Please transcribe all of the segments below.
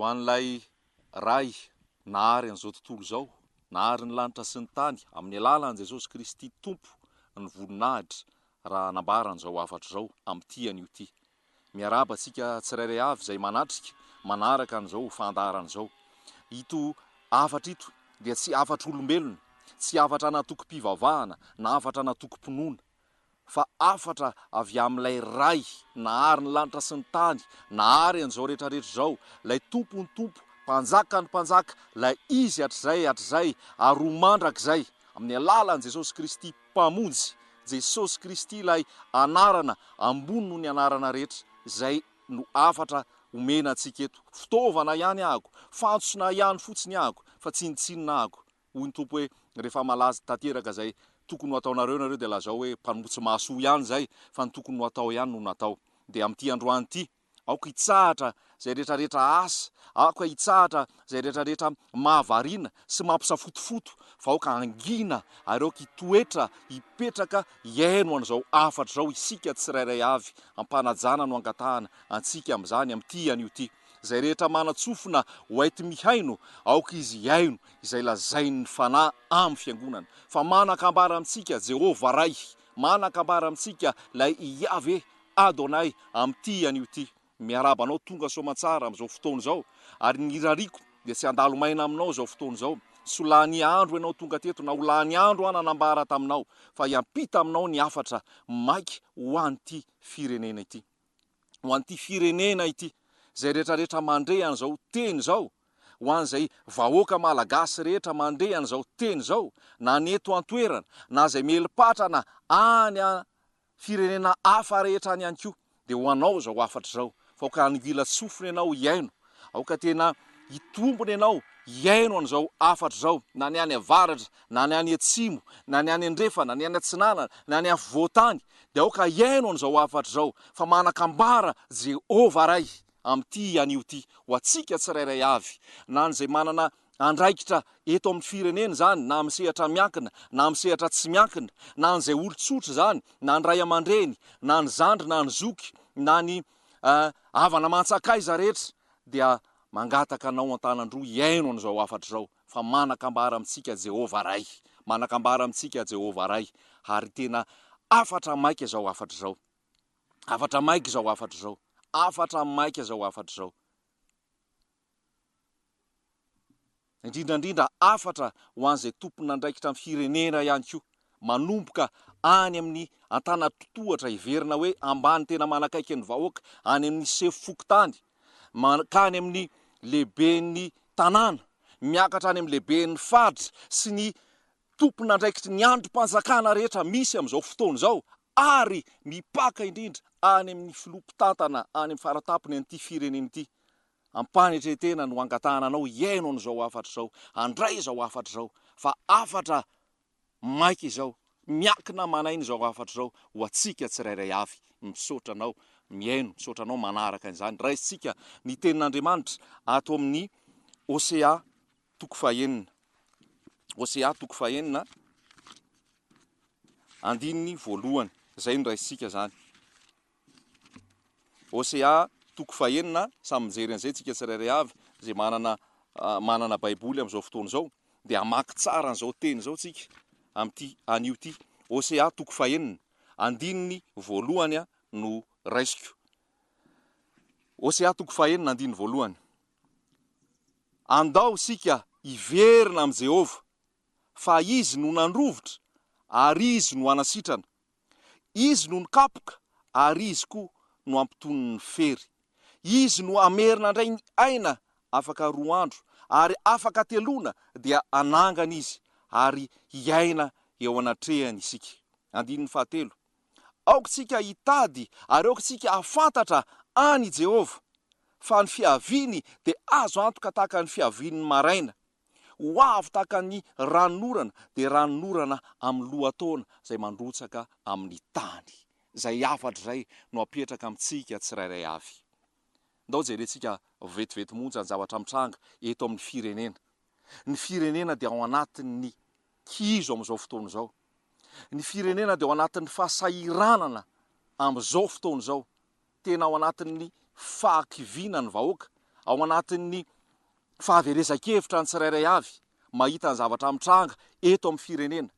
an'ilay ray nahary an'izao tontolo zao, nahary ny lanitra sy ny tany amin'ny alalan'i Jesosy Kristy tompo ny voninahitra raha nambaran'izao afatra zao amin'ity an'io ty. Miaraba antsika tsirairay avy izay manatrika manaraka an'izao fandaharana izao. Ito afatra ito dia tsy afatra olombelona, tsy afatra natokom-pivavahana na afatra natokom-pinoana, fa afatra avy amin'ilay ray nahary ny lanitra sy ny tany, nahary an'izao rehetrarehetra zao, ilay tompo ny tompo, mpanjaka ny mpanjaka, ilay izy hatrizay ary ho mandrakizay amin'ny alalan'i Jesosy Kristy mpamonjy, Jesosy Kristy ilay anarana ambony noho ny anarana rehetra, izay no afatra omena antsika eto. Fitaovana ihany ahako, fantsona ihany fotsiny ahako, fa tsinitsinina ahako. Hoy ny tompo hoe rehefa malaza tanteraka zay tokony ho ataonareo dia lazao hoe mpanotsy mahasoa ihany zay, fa ny tokony ho atao ihany no natao. Dia amin'ity androany ity aoka hitsahatra izay rehetrarehetra asa, aoka hitsahatra izay rehetrarehetra mahavariana sy mampisafotofoto, fa aoka angina ary aoka hitoetra, hipetraka hiaino an'izao afatra zao isika tsirairay avy, ampanajana no angatahana antsika amin'izany amin'ity an'io ty. Izay rehetra manatsofina hoaity mihaino, aoka izy hiaino izay lazainy ny fanahy amin'ny fiangonana. Fa manan-kambara amintsika Jehovah ray, manan-kambara amintsika ilay Yahvé Adonai amin'ity an'io ty. Miaraba anao tonga soamantsara amin'izao fotoana izao, ary ny rariko dia tsy handalo maina aminao izao fotoana izao. Tsy ho lany andro ianao tonga teto, na ho lany andro aho nanambara taminao, fa hiampita aminao ny afatra maiky ho an'ity firenena ity. Ho an'ity firenena ity, izay rehetrarehetra mandre an'izao teny izao, ho an'izay vahoaka malagasy rehetra mandre an'izao teny izao, na ny eto an-toerana, na izay melipatrana any firenena hafa rehetra any ihany koa, dia ho anao izao afatra izao. Fa aoka hanivila tsofina ianao hiaino, aoka tena hitombona ianao hiaino an'izao afatra izao, na ny any avaratra, na ny any atsimo, na ny any andrefana, na ny any atsinanana, na ny afovoantany, dia aoka hiaino an'izao afatra izao. Fa manan-kambara Jehovah ray amin'ity an'io ty ho antsika tsirairay avy, na n'izay manana andraikitra eto amin'ny firenena zany, na amin'ny sehatra miankina, na amin'ny sehatra tsy miankina, na n'izay olon-tsotra zany, na ny ray aman-dreny, na ny zandry, na ny zoky, na ny havana mantsakaiza rehetra, dia mangataka anao an-tanandroa hiaino an'izao afatra izao. Fa manan-kambara amintsika Jehovah ray, manan-kambara amintsika Jehovah ray, ary tena afatra maika izao afatra izao, afatra maika izao afatra izao, afatra maika izao afatra izao. Indrindrandrindra afatra ho an'izay tompona andraikitra amin'ny firenena ihany koa, manomboka any amin'ny antanatotohatra iverina hoe ambany tena manakaiky ny vahoaka, any amin'ny sefo-fokotany, mankany amin'ny lehiben'ny tanàna, miakatra any amin'ny lehiben'ny faritra sy ny tompona andraikitry ny androm-panjakana rehetra misy amin'izao fotoana izao, ary mipaka indrindra any amin'ny filompitantana any amin'ny faratapony an'ity firenena ity. Ampanetretena no angatahana anao hiaino an'izao afatra izao, handray izao afatra izao, fa afatra maika izao, miakina manaina izao afatra izao ho antsika tsirairay avy. Misaotra anao miaino, misaotra anao manaraka an'izany. Raisitsika ny tenin'Andriamanitra ato amin'ny Osea toko fahaenina, Osea toko fahaenina andininy voalohany, izay no raisitsika zany. Osea toko fahaenina, samy mijery an'izay tsika tsirairay avy izay manana baiboly amin'izao fotoana izao, dia hamaky tsara an'izao teny izao tsika amin'ity an'io ty. Osea toko fahaenina andininy voalohany no raisiko. Osea toko fahaenina andininy voalohany. Andao sika hiverina amin'ny Jehovah, fa izy no nandrovitra ary izy no anasitrana, izy no nikapoka ary izy koa no ampitony ny fery, izy no amerina indray ny aina afaka 2 andro, ary afaka telona dia anangana izy ary hiaina eo anatrehany isika. Andininy fahatelo. Aoka tsika hitady ary aoka tsika hafantatra any Jehovah, fa ny fiaviany dia azo antoka tahaka ny fiavian'ny maraina, ho avy tahaka ny ranonorana dia ranonorana amin'ny lohataona izay mandrotsaka amin'ny tany. Izay afatra izay no apetraka amintsika tsirairay avy. Ndao jerentsika vetivety monja ny zavatra mitranga eto amin'ny firenena. Ny firenena dia ao anatin'ny kizo amin'izao fotoana izao. Ny firenena dia ao anatin'ny fahasahiranana amin'izao fotoana izao. Tena ao anatin'ny fahakiviana ny vahoaka, ao anatin'ny fahaverezan-kevitra ny tsirairay avy mahita ny zavatra mitranga eto amin'ny firenena,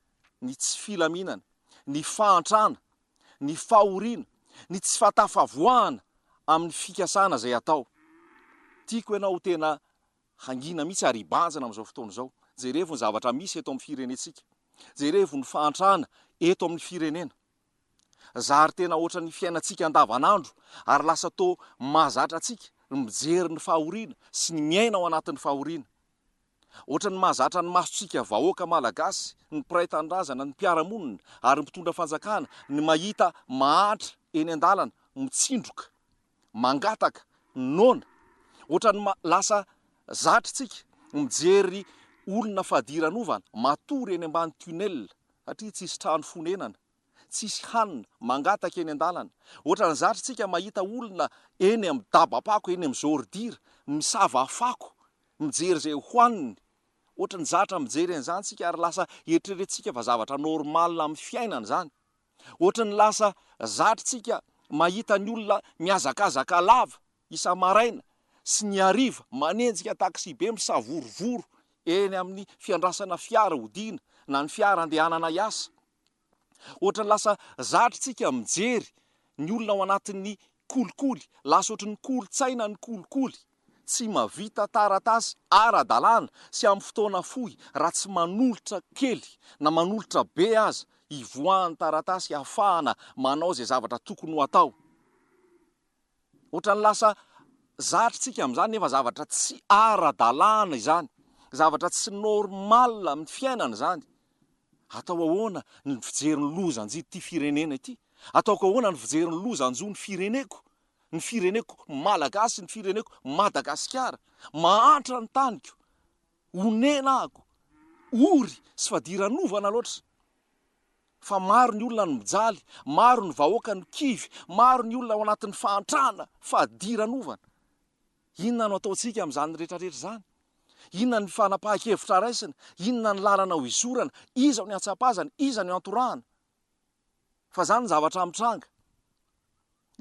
ny tsy filaminana, ny fahantrana, ny fahoriana, ny tsy fatafavoahana amin'ny fikasana izay atao. Tiako ianao tena hangina mihitsy ary hibanjana amin'izao fotoana izao. Jerevo ny zavatra misy eto amin'ny firenetsika, jerevo ny fahantrana eto amin'ny firenena. Zary tena ohatran'ny fiainantsika andavanandro ary lasa toa mahazatra antsika mijery ny fahoriana sy ny miaina ao anatin'ny fahoriana. Ohatran'ny mahazatra ny masontsika vahoaka malagasy, ny mpiray tanindrazana, ny mpiaramonina ary mitondra fanjakana ny mahita mahatra eny an-dalana, mitsindroka, mangataka, nona. Ohatran'ny lasa zatritsika mijery olona fahadiran'ovana matory eny ambany tunnel satria tsisy trano fonenana, tsisy hanina, mangataka eny an-dalana. Ohatran'ny zatritsika mahita olona eny amin'ny dabapako, eny amin'ny zordira, misava afako, mijery izay hohaniny. Ohatran'ny zatra mijery an'izany tsika ary lasa eritreretintsika fa zavatra normal amin'ny fiainana izany. Ohatran'ny lasa zatritsika mahita ny olona mihazakazaka lava isa-maraina sy ny hariva manenjika taksi be misavorovoro eny amin'ny fiandrasana fiara hodiana na ny fiara andehanana hiasa. Ohatran'ny lasa zatritsika mijery ny olona ao anatin'ny kolikoly, lasa ohatran'ny kolotsaina ny kolikoly, tsy mavita taratasy ara-dalàna sy amin'ny fotoana fohy raha tsy manolotra kely na manolotra be aza hivoahan'ny taratasy ahafahana manao izay zavatra tokony ho atao. Ohatran'ny lasa zatritsika amin'izany nefa zavatra tsy ara-dalàna izany, zavatra tsy normal amin'ny fiainana izany. Atao ahoana ny fijery ny lozan-jidy ity firenena ity? Ataoko ahoana ny fijery ny lozan-jo ny fireneko malagasy, ny fireneko Madagasikara? Mahantra ny taniko, honenako, ory sy fahadiran'ovana loatra. Fa maro ny olona ny mijaly, maro ny vahoaka ny kivy, maro ny olona ao anatin'ny fahantrana, fahadiran'ovana. Inona no ataontsika amin'izany rehetrarehetra izany? Inona ny fanapahan-kevitra raisina? Inona ny lalana ho izorana? Iza ny atsapazana? Iza ny antorahana? Fa izany ny zavatra mitranga.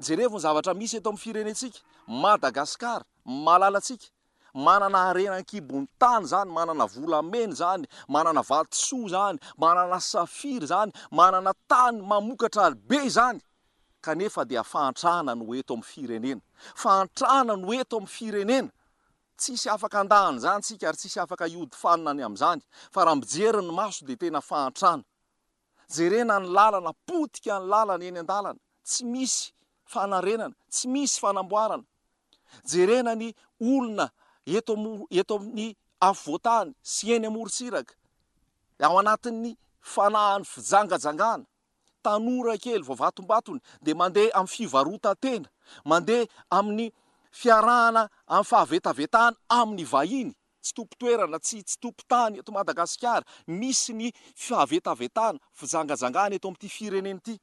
Jerevo ny zavatra misy eto amin'ny firenetsika. Madagasikara, malalantsika, manana harenan-kibon'ny tany izany, manana volamena izany, manana vatosoa izany, manana safira izany, manana tany mamokatra be izany. Kanefa dia fahantrana no eto amin'ny firenena. Fahantrana no eto amin'ny firenena. Tsisy afaka andahana izany tsika ary tsisy afaka hiody fanina ny amin'izany. Fa raha mijery ny maso dia tena fahantrana. Jerena ny lalana, potika ny lalana eny an-dalana. Tsy misy fanarenana, tsy misy fanamboarana. Jerena ny olona eto amin'ny afovoantany sy eny amorontsiraka, ao anatin'ny fanahany fijangajangana. Tanora kely vao vatombatony dia mandeha amin'ny fivarotan-tena, mandeha amin'ny fiarahana amin'ny fahavetavetana amin'ny vahiny. Tsy tompo-toerana, tsy tompo-tany eto Madagasikara. Misy ny fahavetavetana, fijangajangana eto amin'ity firenena ity.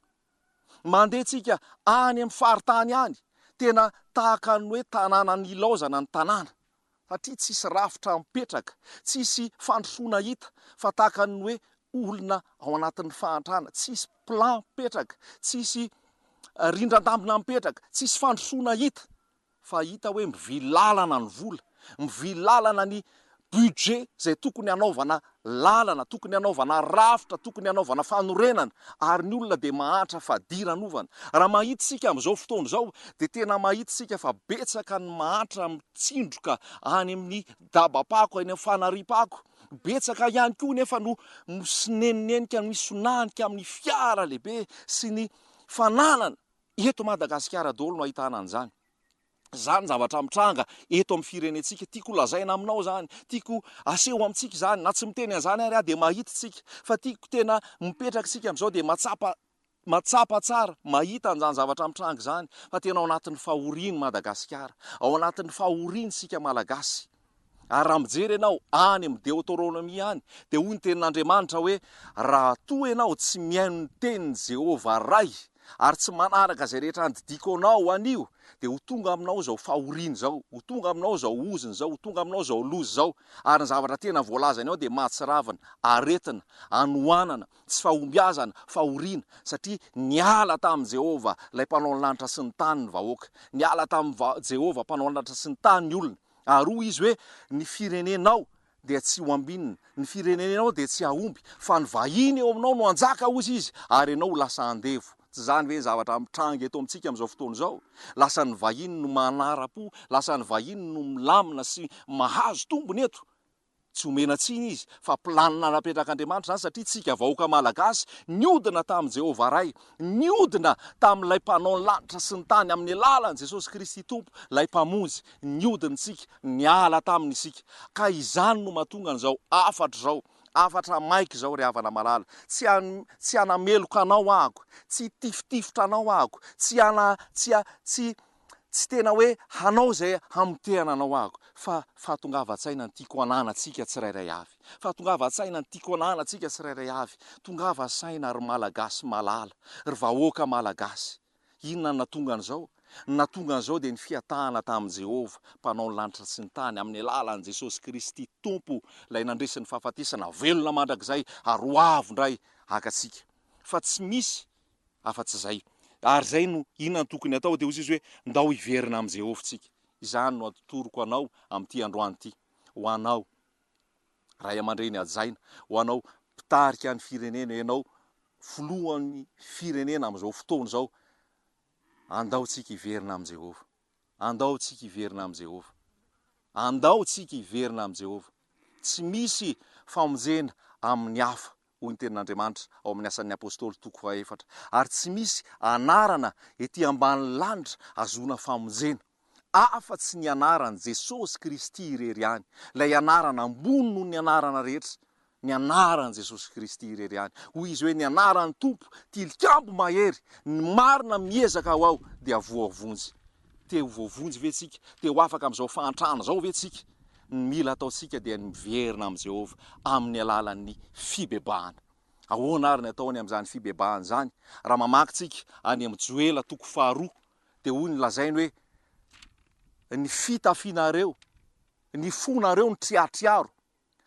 Mandeha tsika any amin'ny faritany any, tena tahaka ny hoe tanàna ny ilaozana ny tanàna. Satria tsisy rafitra mipetraka, tsisy fandrosoana hita, fa tahaka ny hoe olona ao anatin'ny fahantrana, tsisy plan mipetraka, tsisy rindran-dambona mipetraka, tsisy fandrosoana hita, fa hita hoe mivily lalana ny vola, mivily lalana ny budget izay tokony hanaovana lalana, tokony hanaovana rafitra, tokony hanaovana fanorenana, ary ny olona dia mahantra fahadiran'ovana. Raha mahita isika amin'izao fotoana izao dia tena mahita isika fa betsaka ny mahantra mitsindroka any amin'ny dabapako, any amin'ny fanariam-pako. Betsaka ihany koa nefa no sineninenika, misonanika amin'ny fiara lehibe sy ny fananana. Eto Madagasikara daholo no ahitana an'izany. Izany zavatra mitranga eto amin'ny firenetsika. Tiako lazaina aminao izany, tiako aseho amintsika izany. Na tsy miteny an'izany ary dia mahita tsika, fa tiako tena mipetraka tsika amin'izao dia matsapa tsara mahita an'izany zavatra mitranga izany. Fa tena ao anatin'ny fahoriany Madagasikara, ao anatin'ny fahoriany sika malagasy. Ary raha mijery ianao any amin'ny Deutéronomie any, dia hoy ny tenin'Andriamanitra hoe raha toa ianao tsy mihaino ny tenin'i Jehovah ray ary tsy manaraka izay rehetra nodidiko anao anio, dia ho tonga aminao izao fahoriana izao, ho tonga aminao izao oziny izao, ho tonga aminao izao loza izao. Ary ny zavatra tena voalazany ao dia mahatsiravana, aretina, anohanana, tsy fahombiazana, fahoriana. Satria niala tamin'i Jehovah ilay mpanao ny lanitra sy ny tany ny vahoaka, niala tamin'i Jehovah mpanao ny lanitra sy ny tany ny olona, Aroa izy hoe ny firenenao dia tsy ho ambinina, ny firenenao dia tsy ahomby, fa ny vahiny eo aminao no anjaka ozy izy ary ianao lasa andevo. Tsy zany hoe zavatra mitrangy eto amintsika amin'izao fotoana izao. Lasa ny vahiny no manara-po, lasa ny vahiny no milamina sy mahazo tombony eto. Tsy homena tsiny izy, fa planina napetrак'Andriamanitra zany, satria tsika vahoaka malagasy niodina tamin'i Jehovah Ray, niodina tamin'ilay mpanao ny lanitra sy ny tany amin'ny alalan'i Jesosy Kristy Tompo, ilay mpamonjy, niodinitsika, niala taminy isika. Ka izany no mahatonga an'izao afatra zao, afatra maika zao ry havana malala. Tsy hanameloka anao ahako, tsy tifitifotra anao ahako, tsy tena hoe hanao zay hamotehana anao ahako, fa fahatongava-tsaina ny tiako ananantsika tsirairay avy. Fahatongava-tsaina ny tiako ananantsika tsirairay avy. Tongava saina ry malagasy malala, ry vahoaka malagasy. Inona no natonga an'izao? Natonga an'izao dia ny fiatahana tamin'i Jehovah, mpanao ny lanitra sy ny tany, amin'ny alalan'i Jesosy Kristy Tompo, ilay nandresy ny fahafatesana velona mandrakizay ary ho avo indray akatsika. Fa tsy misy afa-tsy zay. Ary zay no inona no tokony atao dia hozy izy hoe ndao hiverina amin'i Jehovah tsika. Izany no atotoroko anao amin'ity androany ity. Ho anao ray aman-dreny ajaina, ho anao mpitarika ny firenena, ianao filohan'ny firenena amin'izao fotoana izao, andao tsika hiverina amin'i Jehovah. Andao tsika hiverina amin'i Jehovah. Andao tsika hiverina amin'i Jehovah. Tsy misy famonjena amin'ny hafa, hoy ny tenin'Andriamanitra ao amin'ny asan'ny apôstôly 4:4. Ary tsy misy anarana ety ambany lanitra azona famonjena afa-tsy ny anaran'i Jesosy Kristy irery ihany. Ilay anarana ambony noho ny anarana rehetra, ny anaran'i Jesosy Kristy irery ihany. Hoy izy hoe ny anaran'ny Tompo tilikambo mahery, ny marina miezaka ao aho dia voavonjy. Te ho voavonjy ve tsika? Te ho afaka amin'izao fahantrana zao ve tsika? Ny mila ataontsika dia miverina amin'i Jehovah amin'ny alalan'ny fibebahana. Ahoana ary ny ataony amin'izany fibebahana zany? Raha mamaky tsika any amin'ny Joela 2:2 dia hoy ny lazainy hoe ny fitafianareo, ny fonareo ny triatriaro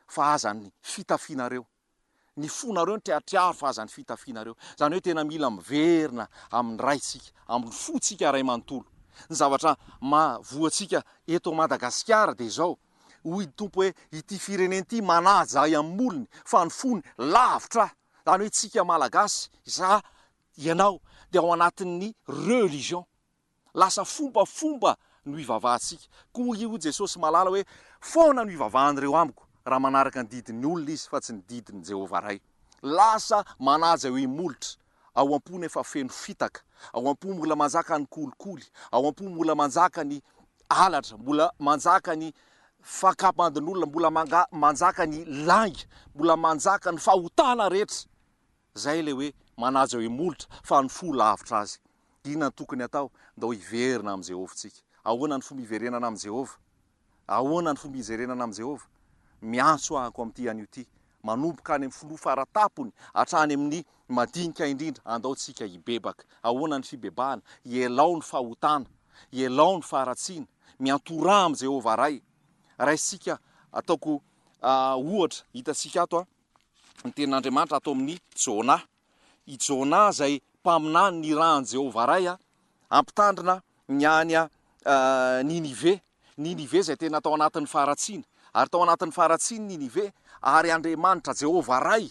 fa aza ny fitafianareo. Ny fonareo ny triatriaro fa aza ny fitafianareo. Zany hoe tena mila miverina amin'ny raitsika, amin'ny fotsika ray manontolo. Ny zavatra mavoatsika eto Madagasikara dia izao. Hoy Tompo hoe ity firenena ity manaja amin'ny olony fa ny fony lavitra. Zany hoe tsika malagasy, za ianao dia ao anatin'ny religion. Lasa fombafomba no ivavahantsika. Koa io Jesosy malala hoe foana no ivavahan'ireo amiko raha manaraka ny didin'ny olona izy fa tsy ny didin'ny Jehovah Ray. Lasa manaja hoe molotra. Ao am-po nefa feno fitaka, ao am-po mbola manjaka ny kolikoly, ao am-po mbola manjaka ny alatra, mbola manjaka ny fakapandin'olona, mbola manjaka ny langy, mbola manjaka ny fahotana rehetra. Zay le hoe manaja hoe molotra fa ny fo lavitra azy. Inona ny tokony atao? Ndao hiverina amin'i Jehovah tsika. Ahoana ny fomba hiverenana amin'i Jehovah? Ahoana ny fomba hiverenana amin'i Jehovah? Miantso ahako amin'ity anio ity, manomboka any amin'ny filoha faratapony hatrany amin'ny madinika indrindra, andao tsika hibebaka. Ahoana ny fibebahana? Ielao ny fahotana, ielao ny faharatsiana, miantora amin'i Jehovah Ray. Raisika ataoko ohatra hitatsika ato ny tenin'Andriamanitra atao amin'ny Jona. I Jona zay mpaminany ny rahan'i Jehovah Ray ampitandrina ny any Ninive. Ninive zay tena tao anatin'ny faharatsiana, ary tao anatin'ny faharatsiana Ninive, ary Andriamanitra Jehovah Ray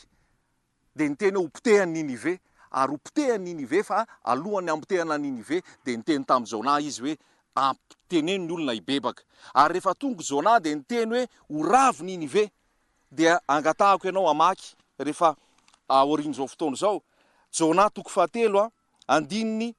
dia niteny hoe hopotehany Ninive, ary hopotehany Ninive, fa alohany ampotehana Ninive dia niteny tamin'i Jona izy hoe ampiteneny ny olona hibebaka. Ary rehefa tonga Jona dia niteny hoe ho ravo Ninive. Dia angatahako ianao amaky rehefa aorian'izao fotoana izao, Jona 3 andininy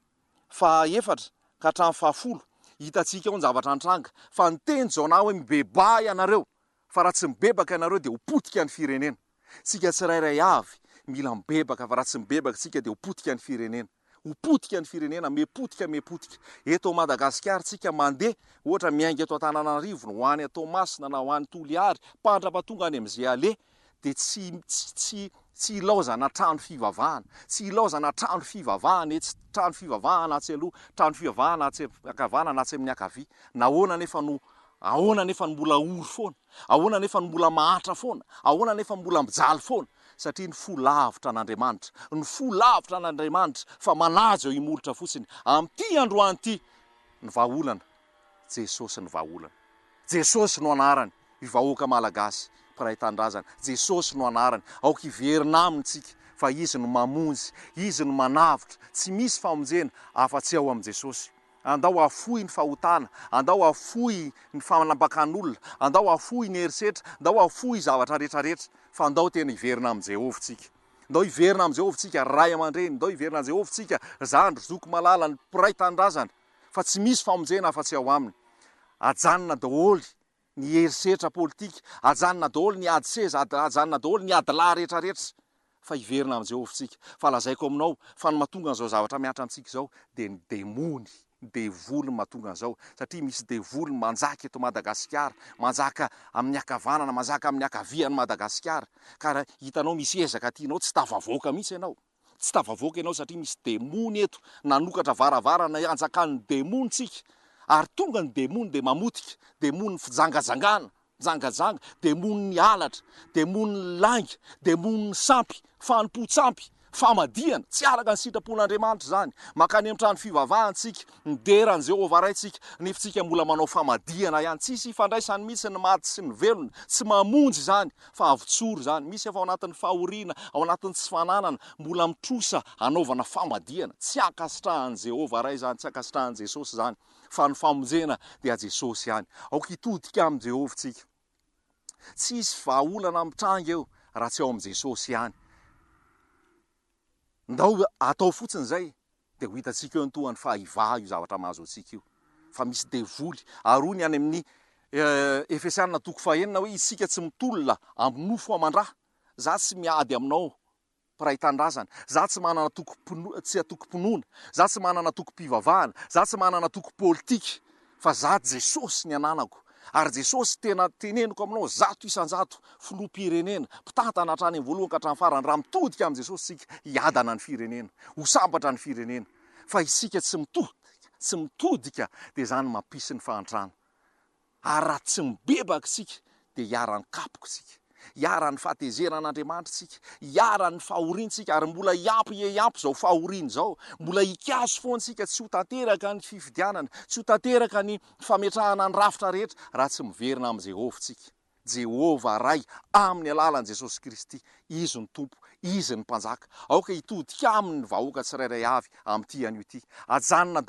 4 ka hatramin'ny 10. Hitatsika ao ny zavatra antranga. Fa niteny Jona hoe mibebà ianareo, fa raha tsy mibebaka ianareo dia ho potika ny firenena. Tsika tsirairay avy mila mibebaka, fa raha tsy mibebaka tsika dia ho potika ny firenena. Ho potika ny firenena, mepotika. Eto Madagasikara tsika mandeha, ohatra miainga eto Antananarivo, ho any Toamasina na ho any Toliary, mpandrapatonga any amin'izay ale, dia tsy ilaozana trano fivavahana, tsy ilaozana trano fivavahana, tsy trano fivavahana atsy aloha, trano fivavahana atsy akavana na atsy amin'ny akavia. Ahoana nefa no mbola ory foana, ahoana nefa no mbola mahatra foana, ahoana nefa mbola mijaly foana, satria ny fo lavitra an'Andriamanitra, ny fo lavitra an'Andriamanitra fa manaja eo himolotra fotsiny. Amin'ity androany ity ny vahaolana, Jesosy ny vahaolana. Jesosy no anarany, vahoaka malagasy mpiray tandrazana. Jesosy no anarany, aoka hiverina aminy tsika fa izy no mamonjy, izy no manavitra, tsy misy famonjena afa-tsy ao amin'i Jesosy. Andao afoy ny fahotana, andao afoy ny fanambakan'olona, andao afoy ny herisetra, andao afoy zavatra rehetrarehetra, fa andao tena hiverina amin'i Jehovah tsika. Andao hiverina amin'i Jehovah tsika ray aman-dreny, andao hiverina amin'i Jehovah tsika zandry, zoko malala, ny mpiray tandrazana, fa tsy misy famonjena afa-tsy ao aminy. Ajanona daholy ny herisetra politika, ajanona daholy ny ady seza, ajanona daholy ny ady lahy rehetrarehetra, fa hiverina amin'i Jehovah tsika. Fa lazaiko aminao fa ny mahatonga an'izao zavatra miatra amintsika izao dia ny demony, devoly mahatonga an'izao, satria misy devoly manjaka eto Madagasikara, manjaka amin'ny akavanana, manjaka amin'ny akavian'ny Madagasikara. Ka hitanao misy ezaka tianao, tsy tafavoaka mihitsy ianao, tsy tafavoaka ianao satria misy demony eto nanokatra varavarana anjakan'ny demony tsika. Ary tonga ny demony dia mamotika, demony fijangajangana, jangajanga, demony ny halatra, demony ny langa, demony ny sampy, fanompo-tsampy, famadiana, tsy araka ny sitrapon'Andriamanitra zany. Makany amin'ny trano fivavahantsika, ny deran'i Jehovah raintsika, nefa tsika mbola manao famadiana ihany, tsisy ifandraisany mihitsy ny maty sy ny velona, tsy mamonjy zany, fa avontsoro zany. Misy efa ao anatin'ny fahoriana, ao anatin'ny tsy fananana, mbola mitrosa anaovana famadiana. Tsy akasitrahan'i Jehovah ray zany, tsy akasitrahan'i Jesosy zany, fa ny famonjena dia Jesosy ihany. Aoka hitodika amin'i Jehovah tsika. Tsisy vahaolana mitranga eo raha tsy ao amin'i Jesosy ihany. Ndao atao fotsiny zay dia ho hitantsika eo ny tohany fahivà io zavatra mahazo antsika io. Fa misy devoly arony any amin'ny Efesianina 4:9 hoe isika tsy mitolona amin'ny nofo aman-draha. Za tsy miady aminao mpiray tandrazana, za tsy manana tsy atokom-pinoana, za tsy manana tokom-pivavahana, za tsy manana toko politika, fa za Jesosy ny ananako. Ary Jesosy tena teneniko aminao zato isan-jato filoham-pirenena, mpitantana hatrany amin'ny voalohany ka hatramin'ny farany, raha mitodika amin'i Jesosy tsika hiadana ny firenena, ho sambatra ny firenena. Fa isika tsy mitodika dia zany mampisy ny fahantrana. Ary raha tsy mibebaka tsika dia hiara-ny kapoka tsika, hiara-ny fahatezeran'Andriamanitra tsika, hiara-ny fahoriantsika, ary mbola hiampy zao fahoriana zao, mbola hikazo foana tsika, tsy ho tanteraka ny fifidianana, tsy ho tanteraka ny fametrahana ny rafitra rehetra raha tsy miverina amin'i Jehovah tsika. Jehovah ray amin'ny alalan'i Jesosy Kristy, izy ny tompo, izy ny mpanjaka. Aoka hitodika aminy vahoaka tsirairay avy amin'ity anio ity. Ajanona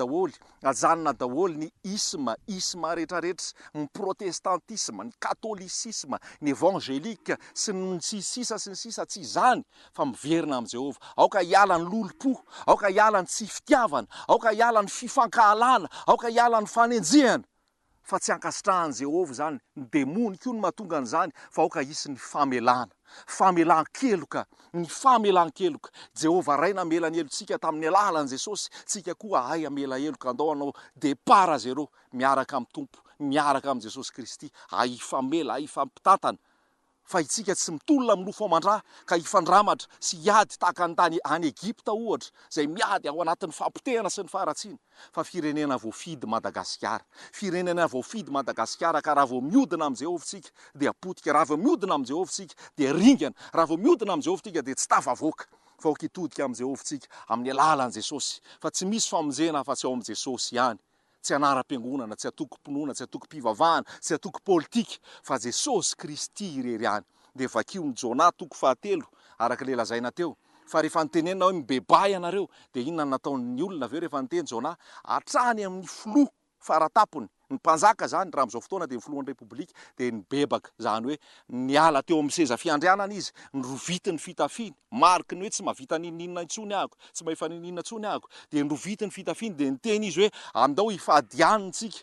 daholy ny isma rehetrarehetra, ny protestantisme, ny katolisisme, ny evangelika sy ny sisa tsy izany fa miverina amin'i Jehovah. Aoka hiala ny lolo-po, aoka hiala ny tsy fitiavana, aoka hiala ny fifankahalana, aoka hiala ny fanenjehana. Fa tsy ankasitrahan'i Jehovah zany, ny demony koa no mahatonga an'izany, fa aoka hisy ny famelan-keloka, ny famelan-keloka. Jehovah ray namela ny elontsika tamin'ny alalan'i Jesosy, tsika koa ahay amela heloka, andao anao départ zéro miaraka amin'ny tompo, miaraka amin'i Jesosy Kristy, hifamela, hifampitantana. Fa itsika tsy mitolona amin'ny nofo aman-draha ka hifandramatra sy hiady tahaka ny tany any Egipta ohatra, izay miady ao anatin'ny fampitehana sy ny faharatsiana. Fa firenena voafidy Madagasikara, firenena voafidy Madagasikara, ka raha vao mihodina amin'i Jehovah tsika dia potika, raha vao mihodina amin'i Jehovah tsika dia ringana, raha vao mihodina amin'i Jehovah tsika dia tsy tafavoaka. Fa aoka hitodika amin'i Jehovah tsika amin'ny alalan'i Jesosy, fa tsy misy famonjena afa-tsy ao amin'i Jesosy ihany. Tsy anaram-piangonana, tsy atoko-pinoana, tsy atoko-pivavahana, tsy atoko-politika, fa Jesosy Kristy irery ihany. Dia vakio ny Jona 4:3 araka le lazaina teo. Fa rehefa nitenenina hoe mibebay ianareo dia inona nataon'ny olona aveo rehefa niteny Jona? Hatrany amin'ny filoha faratapony, ny mpanjaka zany raha amin'izao fotoana dia ny filohan'ny repoblika, dia nibebaka, zany hoe niala teo amin'ny seza fiandrianana izy, nirovity ny fitafiany, mariky ny hoe tsy mahavita ninina intsony ahako, tsy mahefa ninina intsony ahako, dia nirovity ny fitafiany, dia niteny izy hoe andao hifadianitsika,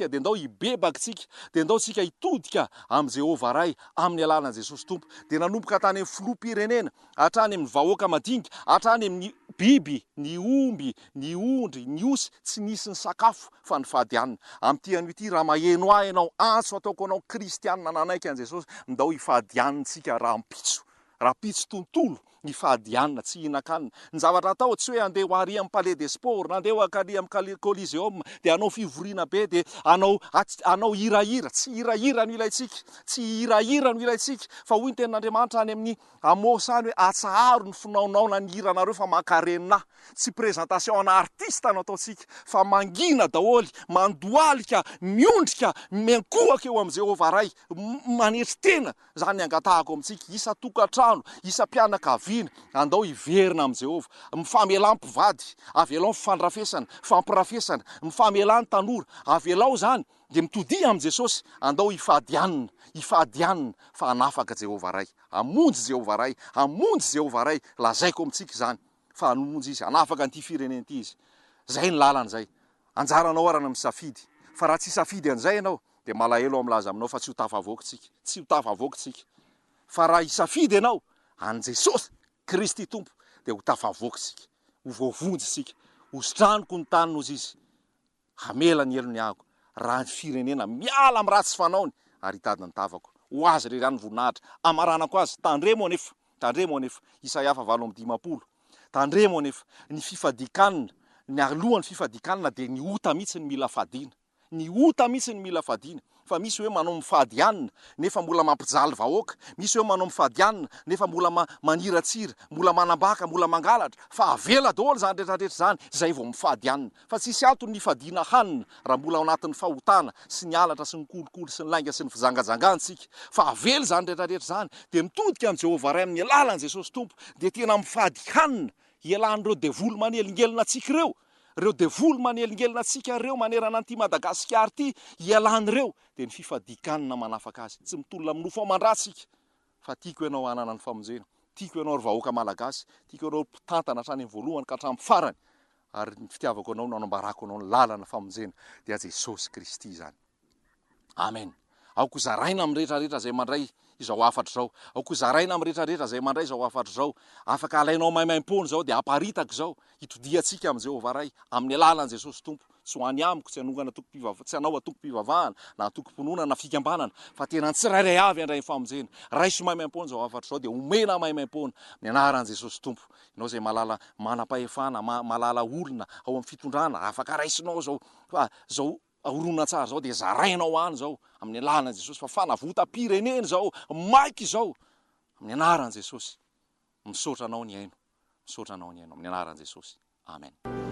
dia andao hibebaka tsika, dia andao tsika hitodika amin'i Jehovah ray amin'ny alalan'i Jesosy tompo. Dia nanomboka hatrany amin'ny filoham-pirenena, hatrany amin'ny vahoaka madinika, hatrany amin'ny biby, ny omby, ny ondry, ny osy, tsy nisy ny sakafo fa ny fahadianana. Amin'ity anio ity raha maheno ahy ianao, antso ataoko anao kristianina nanaiky an'i Jesosy, ndao hifadianitsika raha pitso tontolo ny fahadianina tsy hihinan-kanina. Ny zavatra atao tsy hoe andeha ho ary amin'ny palais des sports na andeha ho akali amin'ny coliseum dia anao fivoriana be dia anao hirahira. Tsy hirahira no ilaitsika, tsy hirahira no ilaitsika, fa hoy ny tenin'Andriamanitra any amin'ny Amosy any hoe atsaharo ny finaonaona ny hiranareo fa makarenina. Tsy présentation ana artista no ataontsika fa mangina daholy, mandoalika, miondrika, miankohaka eo amin'ny Jehovah ray, manetry tena. Zany ny angatahako amintsika, isa tokantrano, isa mpianakaviana, andao hiverina amin'ny Jehovah, mifamelam-pivady, avelao fifandrafesana, fampirafesana, mifamelan'ny tanora, avelao zany dia mitody amin'i Jesosy, andao hifadianina fa hanafaka Jehovah ray, hamonjy Jehovah ray, hamonjy Jehovah ray. Lazaiko amintsika zany fa hamonjy izy, hanafaka an'ity firenena ity izy. Zay ny lalana zay. Anjaranao arana misafidy, fa raha tsy safidy an'izay ianao dia malahelo ao milaza aminao fa tsy ho tafavoakintsika, tsy ho tafavoakintsika. Fa raha hisafidy ianao an' Jesosy Kristy Tompo dia ho tafavoakintsika, ho voavonjy, ho sitraniko ny tany nozy izy, hamela ny elony ahako. Raha ny firenena miala amin'ny ratsy fanaony ary hitady ny tavako, ho azy rerany voninahitra, amaranako azy, tandremo anefa, Isaia 7:10, tandremo anefa ny fifadikanina, ny alohan'ny fifadikanina dia ny ota mihitsy ny mila fadiana, ny ota mihitsy ny mila fadiana. Fa misy hoe manao mifadianina nefa mbola mampijaly vahoaka, misy hoe manao mifadianina nefa mbola maniratsira, mbola manambaka, mbola mangalatra, fa avela daholo zany rehetrarehetra zany zay vao mifadianina. Fa tsisy antony ny fadiana hanina raha mbola ao anatin'ny fahotana sy ny alatra sy ny kolikoly sy ny lainga sy ny fizangajangantsika. Fa avely zany rehetrarehetra zany dia mitodika amin'ny Jehovah ray amin'ny alalan'i Jesosy Tompo dia tena mifady hanina ialan'ireo devoly manelingelina antsika ireo devoly manelingelina antsika ireo manerana an'ity Madagasikara ity, ialan'ireo dia ny fifadikanina manafaka azy. Tsy mitolona amin'ny nofo aman-dratsika fa tiako ianao hanana ny famonjena, tiako ianao ry vahoaka malagasy, tiako ianao mpitantana hatrany amin'ny voalohany ka hatramin'ny farany, ary ny fitiavako anao no anambarako anao ny lalana famonjena dia Jesosy Kristy zany. Amen. Aoko zaraina amin'ny rehetrarehetra zay mandray izao afatra zao, aoko zaraina amin'ny rehetrarehetra zay mandray izao afatra zao. Afaka alainao maimaim-pony zao dia aparitaka zao, hitodiantsika amin'ny Jehovah ray amin'ny alalan'i Jesosy Tompo. Tsy ho any amiko, tsy hanao atoko-pivavahana na atoko-ponona na fikambanana, fa tena ny tsirairay avy andray famonjena. Raiso maimaim-pony zao afatra zao dia omena maimaim-pony amin'ny anaran'i Jesosy Tompo. Ianao zay malala manam-pahefana, malala olona ao amin'ny fitondrana, afaka raisinao zao horonan-tsara zao dia zarainao any zao amin'ny alalan'i Jesosy, fa fanavotam-pirenena zao maiky zao amin'ny anaran'i Jesosy. Misaotra anao ny aino, misaotra anao ny aino amin'ny anaran'i Jesosy. Amen.